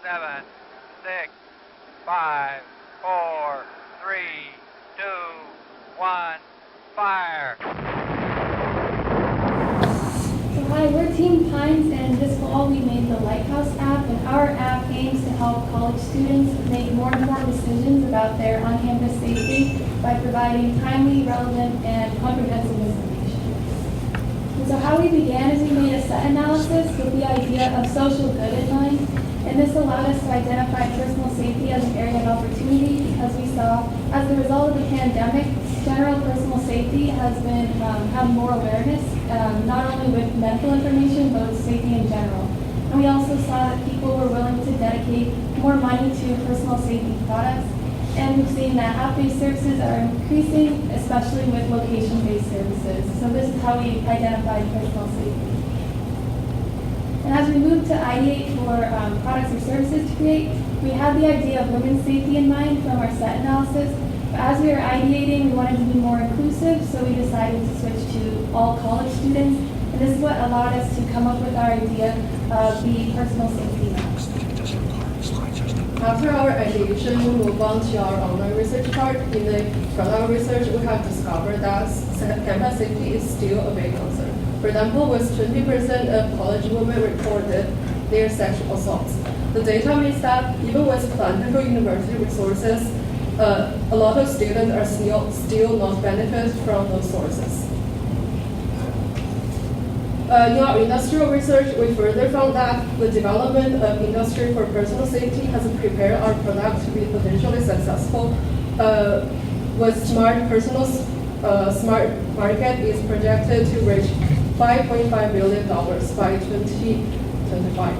7, 6, 5, 4, 3, 2, 1, fire. Hi, we're Team Pines, and this fall we made the Lighthouse app, and our app aims to help college students make more informed decisions about their on-campus safety by providing timely, relevant, and comprehensive information. And so how we began is we made a set analysis with the idea of social good in mind, and this allowed us to identify personal safety as an area of opportunity because we saw, as a result of the pandemic, general personal safety has been have more awareness, not only with medical information, but with safety in general. And we also saw that people were willing to dedicate more money to personal safety products, and we've seen that app-based services are increasing, especially with location-based services. So this is how we identified personal safety. And as we moved to ideate for products or services to create, we had the idea of women's safety in mind from our set analysis. But as we were ideating, we wanted to be more inclusive, so we decided to switch to all college students. And this is what allowed us to come up with our idea of the personal safety map. After our ideation, we move on to our online research part. From our research, we have discovered that campus safety is still a big concern. For example, with 20% of college women reported their sexual assaults. The data means that even with plentiful university resources, a lot of students are still not benefit from those sources. In our industrial research, we further found that the development of industry for personal safety has prepared our product to be potentially successful. With smart market is projected to reach $5.5 billion by 2025.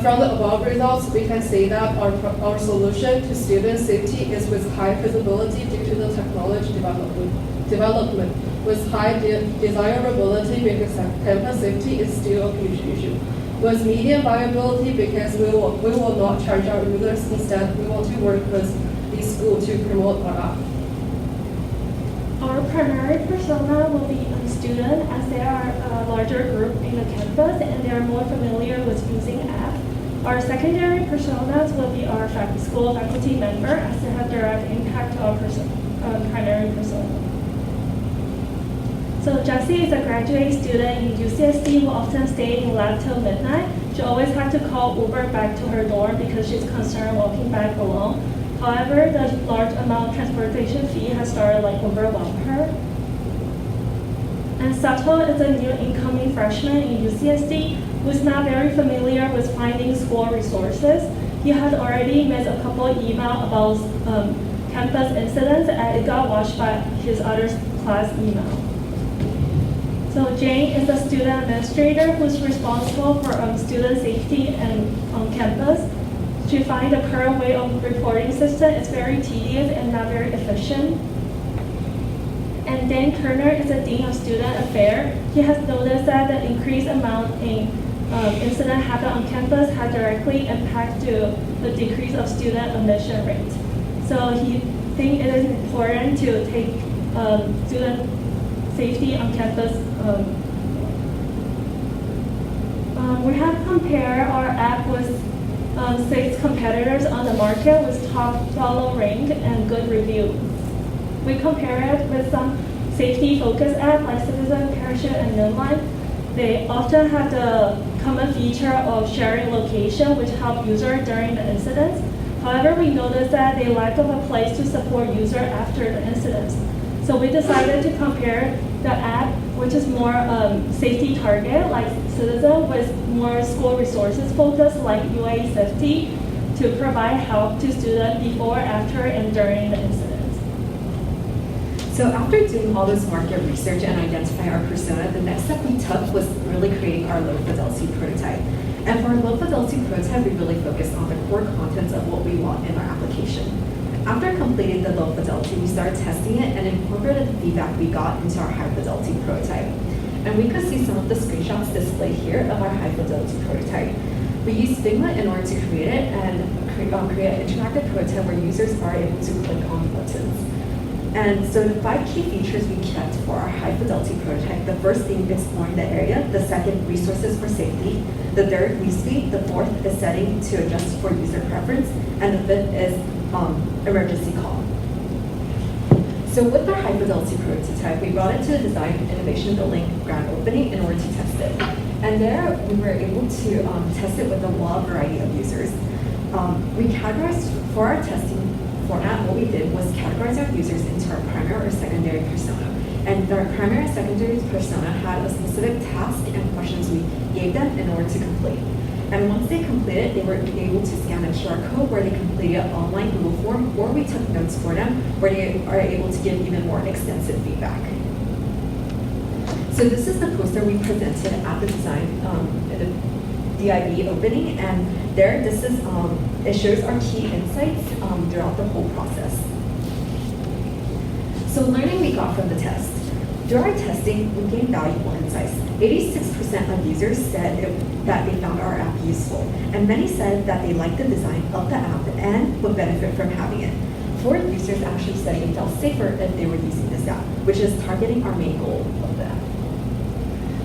From the above results, we can say that our solution to student safety is with high feasibility due to the technology development with high desirability because campus safety is still a huge issue. With medium viability because we will not charge our users. Instead, we want to work with the school to promote our app. Our primary persona will be a student, as they are a larger group in the campus and they are more familiar with using app. Our secondary personas will be our school faculty member, as they have direct impact to our primary persona. So Jessie is a graduate student in UCSD who often stay in lab till midnight. She always had to call Uber back to her dorm because she's concerned walking back alone. However, the large amount of transportation fee has started overwhelm her. And Sato is a new incoming freshman in UCSD who is not very familiar with finding school resources. He had already missed a couple emails about campus incidents, and it got watched by his other class email. So Jane is a student administrator who's responsible for student safety and on campus. She finds the current way of reporting system is very tedious and not very efficient. And Dan Kerner is a dean of student affairs. He has noticed that the increased amount in incident happen on campus had directly impact to the decrease of student admission rate. So he thinks it is important to take student safety on campus. We have compared our app with 6 competitors on the market with top follow rank and good review. We compare it with some safety-focused apps like Citizen, Parachute, and Moonlight. They often have the common feature of sharing location, which help users during the incidents. However, we noticed that they lack of a place to support user after the incidents. So we decided to compare the app, which is more safety target, like Citizen, with more school resources focused, like UA safety, to provide help to students before, after, and during the incidents. So after doing all this market research and identifying our persona, the next step we took was really creating our low fidelity prototype. And for our low fidelity prototype, we really focused on the core contents of what we want in our application. After completing the low fidelity, we started testing it and incorporated the feedback we got into our high fidelity prototype. And we could see some of the screenshots displayed here of our high fidelity prototype. We used Figma in order to create it and create an interactive prototype where users are able to click on buttons. And so the 5 key features we kept for our high fidelity prototype, the first being exploring the area, the second, resources for safety, the third, newsfeed, the fourth is setting to adjust for user preference, and the fifth is emergency call. So with our high fidelity prototype, we brought it to the Design Innovation Building grand opening in order to test it. And there we were able to test it with a wide variety of users. We categorized for our testing format. What we did was categorize our users into our primary or secondary persona. And our primary and secondary persona had a specific task and questions we gave them in order to complete. And once they completed, they were able to scan a QR code where they completed an online Google form, or we took notes for them where they are able to give even more extensive feedback. So this is the poster we presented at the design, the DIB opening, and there, this is, it shows our key insights throughout the whole process. So learning we got from the test. During our testing, we gained valuable insights. 86% of users said that they found our app useful, and many said that they liked the design of the app and would benefit from having it. 4 users actually said they felt safer if they were using this app, which is targeting our main goal of the app.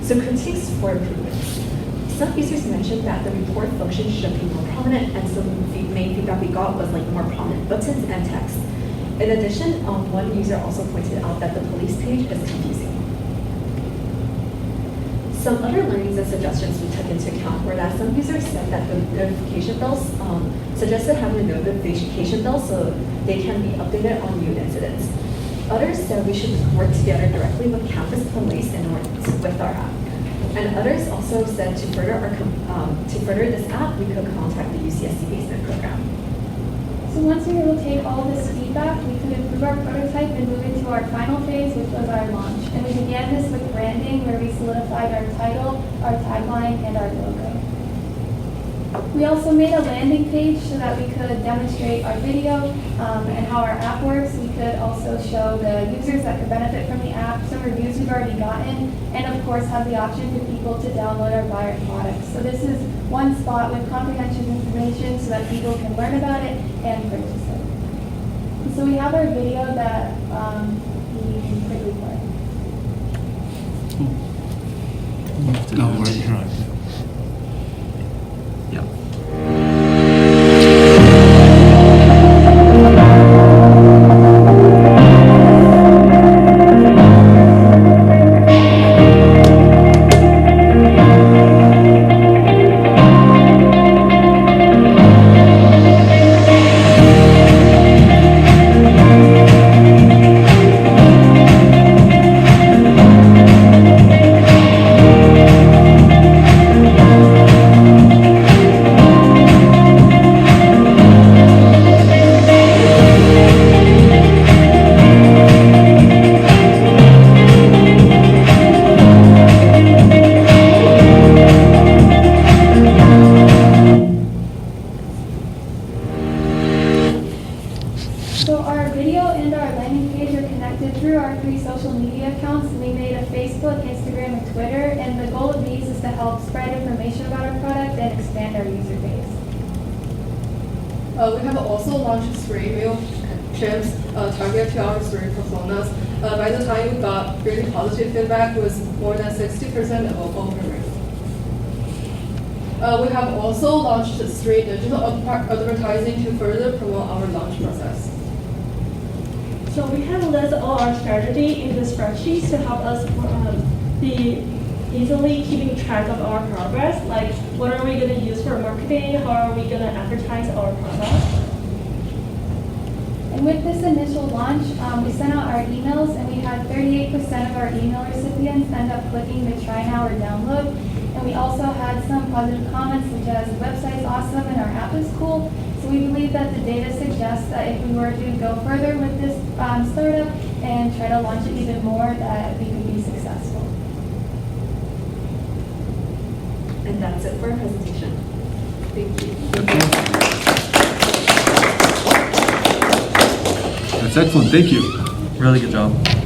So critiques for improvements. Some users mentioned that the report function should be more prominent, and some main feedback we got was like more prominent buttons and text. In addition, one user also pointed out that the police page is confusing. Some other learnings and suggestions we took into account were that some users said that the notification bells suggested having a notification bell so they can be updated on new incidents. Others said we should work together directly with campus police in order with our app. And others also said to further this app, we could contact the UCSC basement program. So once we were able to take all this feedback, we could improve our prototype and move into our final phase, which was our launch. And we began this with branding, where we solidified our title, our tagline, and our logo. We also made a landing page so that we could demonstrate our video and how our app works. We could also show the users that could benefit from the app, some reviews we've already gotten, and of course have the option for people to download or buy our products. So this is one spot with comprehensive information so that people can learn about it and purchase it. So we have our video that we can quickly play. No, we're trying. Yeah. So our video and our landing page are connected through our 3 social media accounts. We made a Facebook, Instagram, and Twitter, and the goal of these is to help spread information about our product and expand our user base. We have also launched 3 meal chips targeted to our 3 personas. By the time we got really positive feedback with more than 60% of open rate. We have also launched 3 digital advertising to further promote our launch process. So we have listed all our strategy in the spreadsheets to help us be easily keeping track of our progress, like what are we going to use for marketing, how are we going to advertise our product. And with this initial launch, we sent out our emails, and we had 38% of our email recipients end up clicking the try now or download. And we also had some positive comments such as the website's awesome and our app is cool. So we believe that the data suggests that if we were to go further with this startup and try to launch it even more, that we could be successful. And that's it for our presentation. Thank you. That's excellent. Thank you. Really good job.